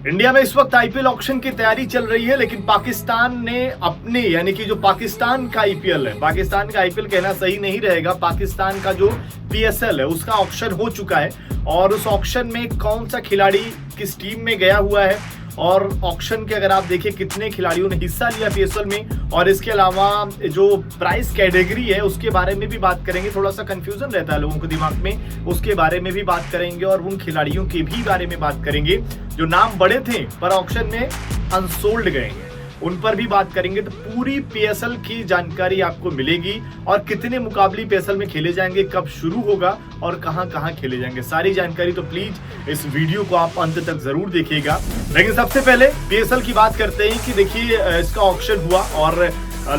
India में इस वक्त आईपीएल ऑक्शन की तैयारी चल रही है, लेकिन पाकिस्तान ने अपने यानी कि जो पाकिस्तान का आईपीएल है, पाकिस्तान का आईपीएल कहना सही नहीं रहेगा, पाकिस्तान का जो पीएसएल है उसका ऑक्शन हो चुका है। और उस ऑक्शन में कौन सा खिलाड़ी किस टीम में गया हुआ है और ऑक्शन के अगर आप देखिए कितने खिलाड़ियों ने हिस्सा लिया पीएसएल में, और इसके अलावा जो प्राइस कैटेगरी है उसके बारे में भी बात करेंगे। थोड़ा सा कंफ्यूजन रहता है लोगों के दिमाग में, उसके बारे में भी बात करेंगे और उन खिलाड़ियों के भी बारे में बात करेंगे जो नाम बड़े थे पर ऑक्शन में अनसोल्ड गए हैं, उन पर भी बात करेंगे। तो पूरी पीएसएल की जानकारी आपको मिलेगी और कितने मुकाबले पीएसएल में खेले जाएंगे, कब शुरू होगा और कहां कहां खेले जाएंगे, सारी जानकारी। तो प्लीज इस वीडियो को आप अंत तक जरूर देखिएगा। लेकिन सबसे पहले पीएसएल की बात करते हैं कि देखिए इसका ऑक्शन हुआ और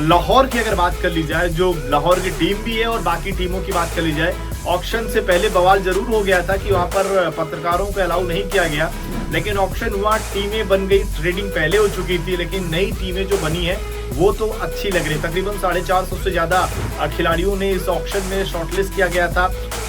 लाहौर की अगर बात कर ली जाए, जो लाहौर की टीम भी है और बाकी टीमों की बात कर ली जाए, ऑक्शन से पहले बवाल जरूर हो गया था कि वहां पर पत्रकारों को अलाउ नहीं किया गया, लेकिन ऑक्शन हुआ, टीमें बन गई, ट्रेडिंग पहले हो चुकी थी, लेकिन नई टीमें जो बनी है वो तो अच्छी लग रही। तकरीबन 450 से ज्यादा खिलाड़ियों ने इस ऑक्शन में शॉर्टलिस्ट किया गया था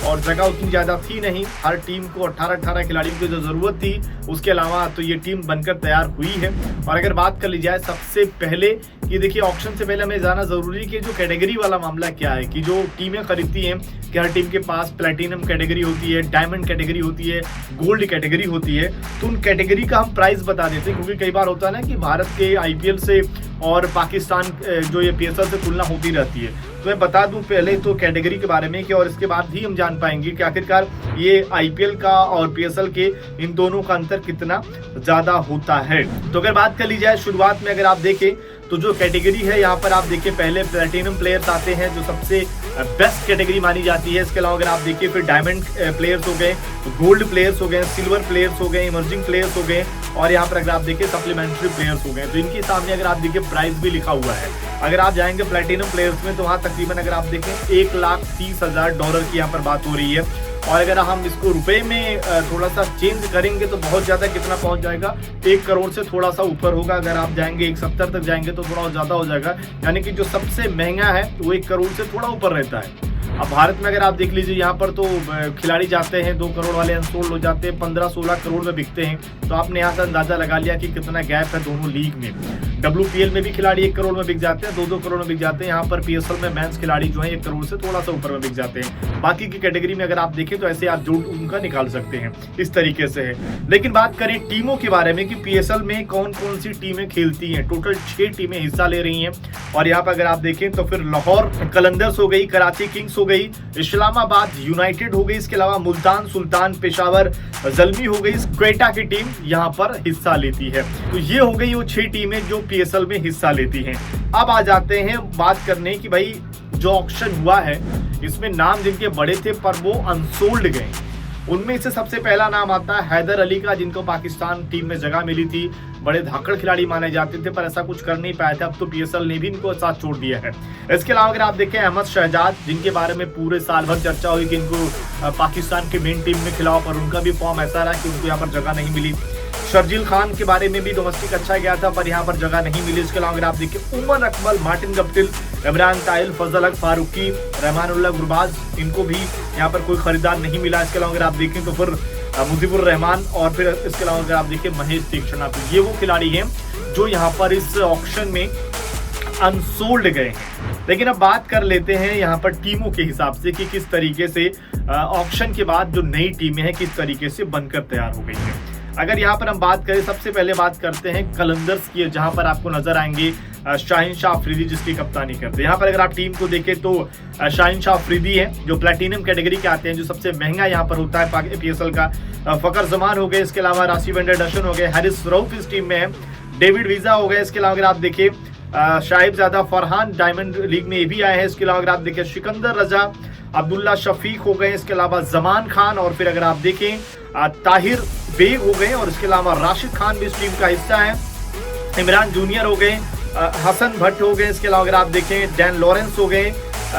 और जगह उतनी ज्यादा थी नहीं, हर टीम को 18-18 खिलाड़ियों की जो जरूरत थी उसके अलावा तो ये टीम बनकर तैयार हुई है। और अगर बात कर ली जाए सबसे पहले कि देखिए ऑक्शन से पहले हमें जानना जरूरी है कि जो कैटेगरी वाला मामला क्या है, कि जो टीमें खरीदती हैं कि हर टीम के पास प्लेटिनम कैटेगरी होती है, डायमंड कैटेगरी होती है, गोल्ड कैटेगरी होती है, तो उन कैटेगरी का हम प्राइस बता देते हैं। क्योंकि कई बार होता है ना कि भारत के आईपीएल से और पाकिस्तान जो ये पीएसएल से तुलना होती रहती है, तो मैं बता दूं पहले तो कैटेगरी के बारे में कि, और इसके बाद ही हम जान पाएंगे कि आखिरकार ये आईपीएल का और पीएसएल के इन दोनों का अंतर कितना ज्यादा होता है। तो अगर बात कर ली जाए शुरुआत में, अगर आप देखें तो जो कैटेगरी है यहाँ पर आप देखिए पहले प्लेटिनम प्लेयर्स आते हैं जो सबसे बेस्ट कैटेगरी मानी जाती है। इसके अलावा अगर आप देखिए फिर डायमंड प्लेयर्स हो गए, गोल्ड प्लेयर्स हो गए, सिल्वर प्लेयर्स हो गए, इमर्जिंग प्लेयर्स हो गए, और यहाँ पर अगर आप देखिए सप्लीमेंट्री प्लेयर्स हो गए। तो इनके सामने अगर आप देखिए प्राइस भी लिखा हुआ है। अगर आप जाएंगे प्लेटिनम प्लेयर्स में तो वहाँ तकरीबन अगर आप देखें $1,30,000 की यहाँ पर बात हो रही है, और अगर हम इसको रुपए में थोड़ा सा चेंज करेंगे तो बहुत ज्यादा कितना पहुंच जाएगा, 1 करोड़ से थोड़ा सा ऊपर होगा। अगर आप जाएंगे 170 तक जाएंगे तो थोड़ा ज्यादा हो जाएगा, यानी कि जो सबसे महंगा है वो 1 करोड़ से थोड़ा ऊपर रहता है। अब भारत में अगर आप देख लीजिए यहाँ पर तो खिलाड़ी जाते हैं 2 करोड़ वाले अनसोल्ड हो जाते हैं, 15-16 करोड़ में बिकते हैं। तो आपने यहाँ से अंदाजा लगा लिया कि कितना गैप है दोनों लीग में। WPL में भी खिलाड़ी 1 करोड़ में बिक जाते हैं, 2-2 करोड़ में बिक जाते हैं। यहाँ पर पीएसएल में मेंस खिलाड़ी जो है 1 करोड़ से थोड़ा सा ऊपर में बिक जाते हैं। बाकी की कैटेगरी में अगर आप देखें तो ऐसे आप जोड़ उनका निकाल सकते हैं, इस तरीके से है। लेकिन बात करें टीमों के बारे में कि पीएसएल में कौन कौन सी टीमें खेलती हैं, टोटल 6 टीमें हिस्सा ले रही हैं। और यहाँ पर अगर आप देखें तो फिर लाहौर कलंदर्स हो गई, कराची किंग्स हो गई, इस्लामाबाद यूनाइटेड हो गई, इसके अलावा मुल्तान सुल्तान, पेशावर जल्मी हो गई, क्वेटा की टीम यहाँ पर हिस्सा लेती है। तो ये हो गई वो 6 टीमें जो पीएसएल में हिस्सा लेती हैं। अब आ जाते हैं बात करने की भाई जो ऑक्शन हुआ है इसमें नाम जिनके बड़े थे पर वो अनसोल्ड गए, उनमें से सबसे पहला नाम आता है हैदर अली का, जिनको पाकिस्तान टीम में जगह मिली थी। बड़े धाकड़ खिलाड़ी माने जाते थे पर ऐसा कुछ कर नहीं पाए थे, अब तो पीएसएल ने भी इनको साथ छोड़ दिया है। इसके अलावा अगर आप देखें अहमद शहजाद, जिनके बारे में पूरे साल भर चर्चा हुई कि इनको पाकिस्तान की मेन टीम में खिलाओ, पर उनका भी फॉर्म ऐसा रहा कि उनको यहाँ पर जगह नहीं मिली। शर्जील खान के बारे में भी डोमेस्टिक अच्छा गया था पर यहाँ पर जगह नहीं मिली। इसके अलावा अगर आप देखिए उमर अकमल, मार्टिन गप्टिल, इमरान ताहिल, फजल हक फारूकी, रहमानुल्लाह गुरबाज, इनको भी यहाँ पर कोई खरीदार नहीं मिला। इसके अलावा अगर आप देखें तो फिर मुजीबुर रहमान, और फिर इसके अलावा अगर आप देखिए महेश तीक्ष्ण, तो ये वो खिलाड़ी हैं जो यहाँ पर इस ऑक्शन में अनसोल्ड गए हैं। लेकिन अब बात कर लेते हैं यहाँ पर टीमों के हिसाब से कि किस तरीके से ऑक्शन के बाद जो नई टीमें हैं किस तरीके से बनकर तैयार हो गई हैं। अगर यहाँ पर हम बात करें, सबसे पहले बात करते हैं कलंदर्स की, जहां पर आपको नजर आएंगे शाहीन शाह अफरीदी जिसकी कप्तानी करते हैं। यहाँ पर अगर आप टीम को देखें तो शाहीन शाह अफरीदी है जो प्लेटिनम कैटेगरी के आते हैं, जो सबसे महंगा यहाँ पर होता है पीएसएल का। फकर जमान हो गए, इसके अलावा राशि वेंडर डशन हो गए, हैरिस रऊफ इस टीम में है, डेविड वीजा हो गए। इसके अलावा अगर आप देखिए शाहिबजादा फरहान डायमंड लीग में भी आए हैं। इसके अलावा अगर आप देखें सिकंदर रजा, अब्दुल्ला शफीक हो गए, इसके अलावा जमान खान, और फिर अगर आप देखें ताहिर बेग हो गए, और इसके अलावा राशिद खान भी इस टीम का हिस्सा है, इमरान जूनियर हो गए, हसन भट्ट हो गए, इसके अलावा अगर आप देखें डैन लॉरेंस हो गए,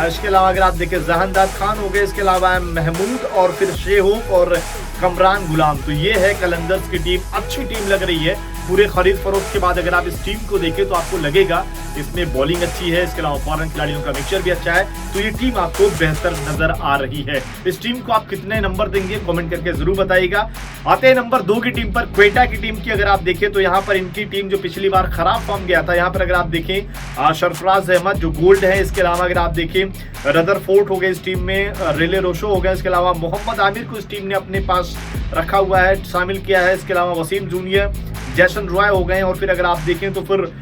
इसके अलावा अगर आप देखें जहानदाद खान हो गए, इसके अलावा महमूद और फिर शेहोक और कमरान गुलाम। तो ये है कलंदर्स की टीम, अच्छी टीम लग रही है पूरे खरीद फरोख्त के बाद अगर आप इस टीम को देखें तो आपको लगेगा इसमें बॉलिंग अच्छी है, इसके अलावा फॉरेन खिलाड़ियों का मिक्सचर भी अच्छा है, तो ये टीम आपको बेहतर नजर आ रही है। इस टीम को आप कितने नंबर देंगे कमेंट करके जरूर बताइएगा। आते हैं नंबर 2 की टीम पर, क्वेटा की टीम की अगर आप देखें तो यहाँ पर इनकी टीम जो पिछली बार खराब फॉर्म गया था, यहाँ पर अगर आप देखें सरफराज अहमद जो गोल्ड है, इसके अलावा अगर आप देखें रदरफोर्ड हो गए इस टीम में, रेले रोशो हो गए, इसके अलावा मोहम्मद आमिर को इस टीम ने अपने पास रखा हुआ है, शामिल किया है, इसके अलावा वसीम जूनियर, जैसन रॉय हो गए, और फिर अगर आप देखें तो फिर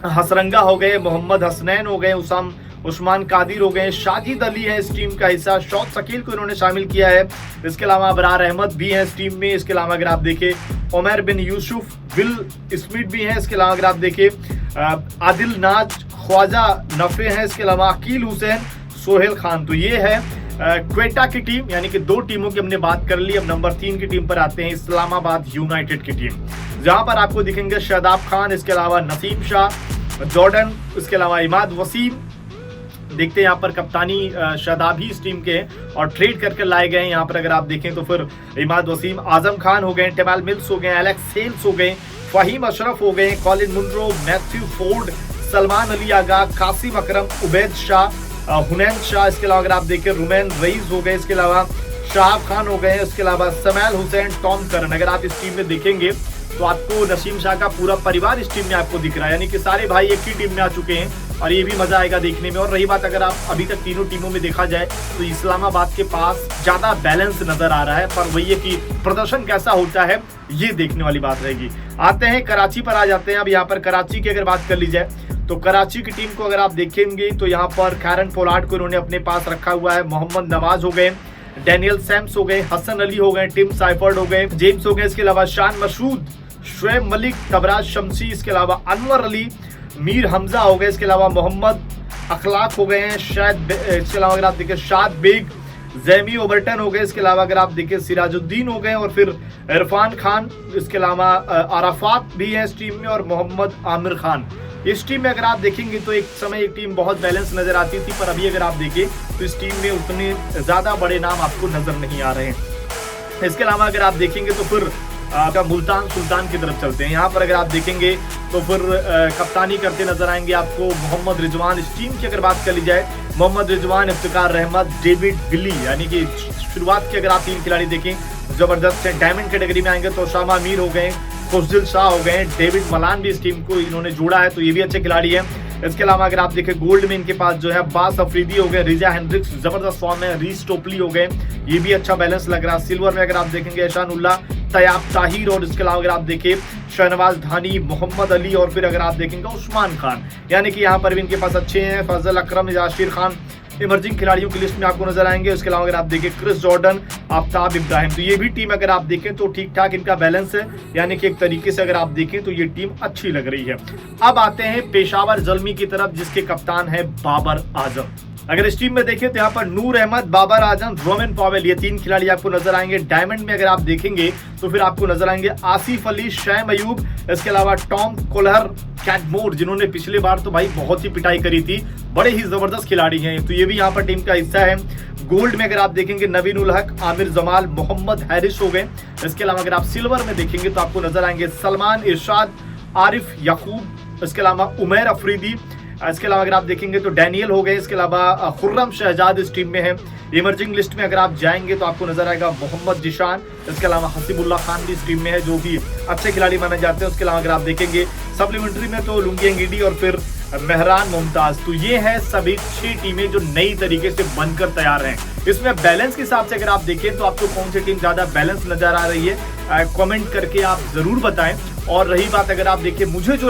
हसरंगा हो गए, मोहम्मद हसनैन हो गए, उस्मान कादिर हो गए, शाजिद अली है इस टीम का हिस्सा, शौक शकील को इन्होंने शामिल किया है, इसके अलावा अबरार अहमद भी है इस टीम में, इसके अलावा अगर आप देखें उमर बिन यूसुफ, विल स्मिथ भी है, इसके अलावा अगर आप देखें आदिल नाज, ख्वाजा नफे हैं, इसके अलावा अकील हुसैन, सोहेल खान। तो ये है क्वेटा की टीम, यानी कि 2 टीमों की हमने बात कर ली। अब नंबर 3 की टीम पर आते हैं, इस्लामाबाद यूनाइटेड की टीम, जहां पर आपको दिखेंगे शादाब खान, इसके अलावा नसीम शाह, जॉर्डन, इसके अलावा इमाद वसीम। देखते हैं यहाँ पर कप्तानी शादाब ही इस टीम के हैं और ट्रेड करके लाए गए हैं। यहाँ पर अगर आप देखें तो फिर इमाद वसीम, आजम खान हो गए, टेमाल मिल्स हो गए, एलेक्स सेल्स हो गए, फहीम अशरफ हो गए, Colin Munro, Matthew Forde, Salman Ali Agha, Qasim Akram, Ubaid Shah, Hunain Shah, इसके अलावा अगर आप देखें रुमैन रईस हो गए, इसके अलावा शाहब खान हो गए, इसके अलावा समैल हुसैन, टॉम करन। अगर आप इस टीम में देखेंगे तो आपको नसीम शाह का पूरा परिवार इस टीम में आपको दिख रहा है, यानी कि सारे भाई एक ही टीम में आ चुके हैं और ये भी मजा आएगा देखने में। और रही बात अगर आप अभी तक तीनों टीमों में देखा जाए तो इस्लामाबाद के पास ज्यादा बैलेंस नजर आ रहा है, पर वही है कि प्रदर्शन कैसा होता है ये देखने वाली बात रहेगी। आते हैं कराची पर, आ जाते हैं। अब यहाँ पर कराची की अगर बात कर ली जाए तो कराची की टीम को अगर आप देखेंगे तो यहाँ पर कैरन पोलार्ड को इन्होंने अपने पास रखा हुआ है, मोहम्मद नवाज हो गए, डैनियल सैम्स हो गए, हसन अली हो गए, टिम साइफर्ड हो गए, जेम्स हो गए, इसके अलावा शान मसूद, शुएब मलिक, तबराज शमसी, इसके अलावा अनवर अली, मीर हमजा हो गए, इसके अलावा मोहम्मद अखलाक हो गए हैं, शायद इसके अलावा अगर आप देखें शाद बेग, जैमी ओबर्टन हो गए, इसके अलावा अगर आप देखें सिराजुद्दीन हो गए, और फिर इरफान खान, इसके अलावा अराफात भी है इस टीम में, और मोहम्मद आमिर खान। इस टीम में अगर आप देखेंगे तो एक समय एक टीम बहुत बैलेंस नजर आती थी, पर अभी अगर आप देखें तो इस टीम में उतने ज्यादा बड़े नाम आपको नजर नहीं आ रहे हैं। इसके अलावा अगर आप देखेंगे तो फिर मुल्तान सुल्तान की तरफ चलते हैं। यहाँ पर अगर आप देखेंगे तो फिर कप्तानी करते नजर आएंगे आपको मोहम्मद रिजवान। इस टीम की अगर बात कर ली जाए, मोहम्मद रिजवान, इफ्तिकार रहमत, डेविड बिली, यानी कि शुरुआत के अगर आप 3 खिलाड़ी देखें जबरदस्त है। डायमंड कैटेगरी में आएंगे तो शामा मीर हो गए, खुशदिल शाह हो गए, डेविड मलान भी इस टीम को इन्होंने जोड़ा है, तो ये भी अच्छे खिलाड़ी हैं। इसके अलावा अगर आप देखें गोल्ड में इनके पास जो है अब्बास अफरीदी हो गए, रिजा हेंड्रिक्स जबरदस्त फॉर्म है, रीस टोपली हो गए, ये भी अच्छा बैलेंस लग रहा है। सिल्वर में अगर आप देखेंगे एहसानुल्लाह, तैयाब ताहिर, और इसके अलावा अगर आप देखें शहनवाज धानी, मोहम्मद अली, और फिर अगर आप देखेंगे उस्मान खान, यानी कि यहाँ पर भी इनके पास अच्छे हैं। फजल अकरम, याशिर खान इमर्जिंग खिलाड़ियों की लिस्ट में आपको नजर आएंगे। इसके अलावा अगर आप देखें क्रिस जॉर्डन, आफ्ताब इब्राहिम, तो ये भी टीम अगर आप देखें तो ठीक ठाक इनका बैलेंस है, यानी कि एक तरीके से अगर आप देखें तो ये टीम अच्छी लग रही है। अब आते हैं पेशावर ज़ल्मी की तरफ, जिसके कप्तान है बाबर आजम। अगर इस टीम में देखें तो यहाँ पर नूर अहमद, बाबर आजम, रोमन पॉवेल, ये 3 खिलाड़ी आपको नजर आएंगे। डायमंड में अगर आप देखेंगे तो फिर आपको नजर आएंगे आसिफ अली, शैम अयूब, इसके अलावा टॉम कोलहर, कैटमोर, जिन्होंने पिछले बार तो भाई बहुत ही पिटाई करी थी, बड़े ही जबरदस्त खिलाड़ी हैं, तो ये भी यहाँ पर टीम का हिस्सा है। गोल्ड में अगर आप देखेंगे नवीन उल हक, आमिर जमाल, मोहम्मद हैरिस हो गए। इसके अलावा अगर आप सिल्वर में देखेंगे तो आपको नजर आएंगे सलमान, इरशाद, आरिफ याकूब, इसके अलावा उमैर अफरीदी, इसके अलावा अगर आप देखेंगे तो डैनियल हो गए, इसके अलावा खुर्रम शहजाद इस टीम में है। इमर्जिंग लिस्ट में अगर आप जाएंगे तो आपको नजर आएगा मोहम्मद जिशान, इसके अलावा हसीबुल्लाह खान भी इस टीम में है, जो कि अच्छे खिलाड़ी माने जाते हैं। उसके अलावा अगर आप देखेंगे सप्लीमेंट्री में तो लुंगी अंगीडी और फिर मेहरान मुमताज, तो ये है सभी 6 टीमें जो नई तरीके से बनकर तैयार हैं। इसमें बैलेंस के हिसाब से अगर आप देखें तो आपको कौन सी टीम ज्यादा बैलेंस नजर आ रही है, कमेंट करके आप जरूर बताएं। और रही बात अगर आप देखें, मुझे जो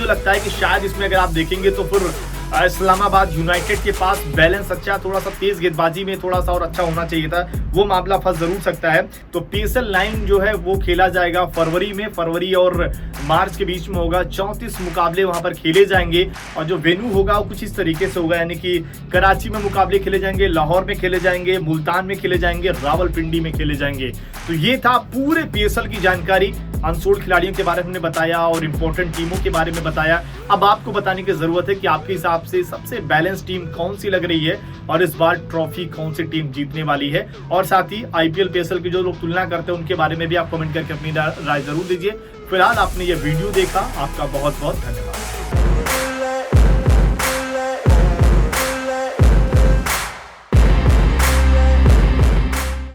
लगता है कि शायद इसमें अगर आप देखेंगे तो फिर इस्लामाबाद यूनाइटेड के पास बैलेंस अच्छा, थोड़ा सा तेज गेंदबाजी में थोड़ा सा और अच्छा होना चाहिए था, वो मामला फंस जरूर सकता है। तो पीएसएल 9 जो है वो खेला जाएगा फरवरी में, फरवरी और मार्च के बीच में होगा। 34 मुकाबले वहां पर खेले जाएंगे और जो वेन्यू होगा वो कुछ इस तरीके से होगा, यानी कि कराची में मुकाबले खेले जाएंगे, लाहौर में खेले जाएंगे, मुल्तान में खेले जाएंगे, रावलपिंडी में खेले जाएंगे। तो ये था पूरे पीएसएल की जानकारी। अनसोल्ड खिलाड़ियों के बारे में हमने बताया और इंपॉर्टेंट टीमों के बारे में बताया। अब आपको बताने की जरूरत है कि आपके हिसाब से सबसे बैलेंस टीम कौन सी लग रही है और इस बार ट्रॉफी कौन सी टीम जीतने वाली है। और साथ ही आईपीएल पीएसएल की जो लोग तुलना करते हैं उनके बारे में भी आप कमेंट करके अपनी राय जरूर दीजिए। फिलहाल आपने ये वीडियो देखा, आपका बहुत बहुत धन्यवाद।